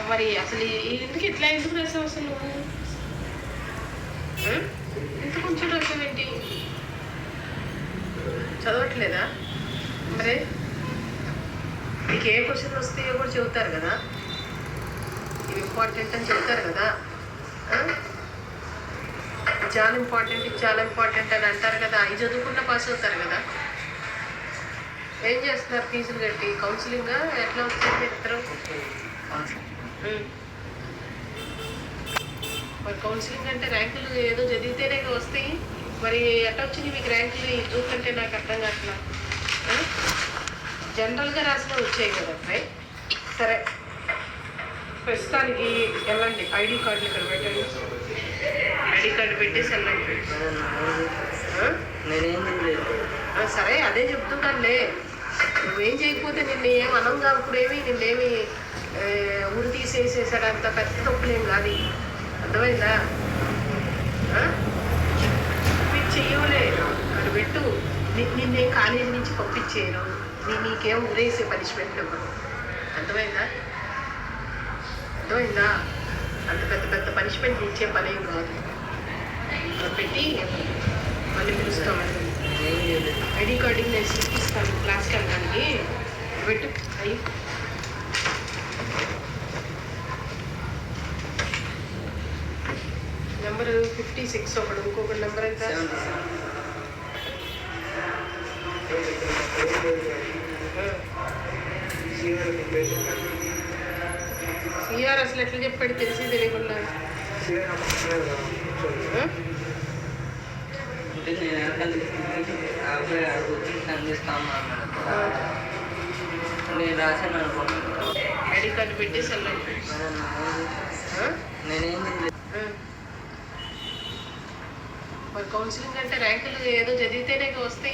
మరి అసలు ఎందుకు ఇట్లా ఎందుకు రాసావు అసలు నువ్వు? ఎంత కొంచెం రాసావేంటి? చదవట్లేదా? మరి నీకు ఏ క్వశ్చన్ వస్తాయో కూడా చెబుతారు కదా, ఇవి ఇంపార్టెంట్ అని చెబుతారు కదా. చాలా ఇంపార్టెంట్, ఇది చాలా ఇంపార్టెంట్ అని అంటారు కదా. అవి చదువుకున్న పాస్ అవుతారు కదా. ఏం చేస్తున్నారు ఫీజులు కట్టి? కౌన్సిలింగ్ ఎట్లా వస్తుంది ఇద్దరు? మరి కౌన్సిలింగ్ అంటే ర్యాంకులు ఏదో చదివితేనే వస్తాయి. మరి ఎట్లా వచ్చినాయి మీకు ర్యాంకులు? ఈ చూస్తుంటే నాకు అర్థం కావట్లా. జనరల్గా రాసిన వచ్చాయి కదా అబ్బాయి. సరే, ప్రస్తుతానికి వెళ్ళండి. ఐడి కార్డులు ఇక్కడ పెట్టండి. ఐడి కార్డు పెట్టేసి వెళ్ళండి. సరే, అదే చెప్తున్నానులే. నువ్వేం చేయకపోతే నిన్ను ఏం అనంగా ఇప్పుడేమి నిన్నేమి ఊరు తీసేసేసాడంత పెద్ద తప్పులేం కాదు. అర్థమైందా? మీరు చెయ్యలే అది పెట్టు. నిన్నే కాలేజీ నుంచి పంపించేయను. నీకేం ఊరేసే పనిష్మెంట్ ఇవ్వను. అర్థమైందా? అర్థమైందా? అంత పెద్ద పెద్ద పనిష్మెంట్ ఇచ్చే పనేం కాదు. పెట్టి మళ్ళీ పిలుస్తామండి. ఐడి కార్డింగ్ నేను ఇస్తాను క్లాస్కి వెళ్ళడానికి. పెట్టు అయ్యి. నెంబరు 56 ఒకడు, ఇంకొకటి నెంబర్ ఎంత? సిఆర్ అసలు ఎట్లా చెప్పాడు తెలిసి తెలియకుండా? నేను రాశాను అనుకుంటున్నాను. ఐడి కార్డు పెట్టేసి వెళ్ళండి. నేనేం మరి కౌన్సిలింగ్ అంటే ర్యాంకులు ఏదో చదివితేనే వస్తాయి.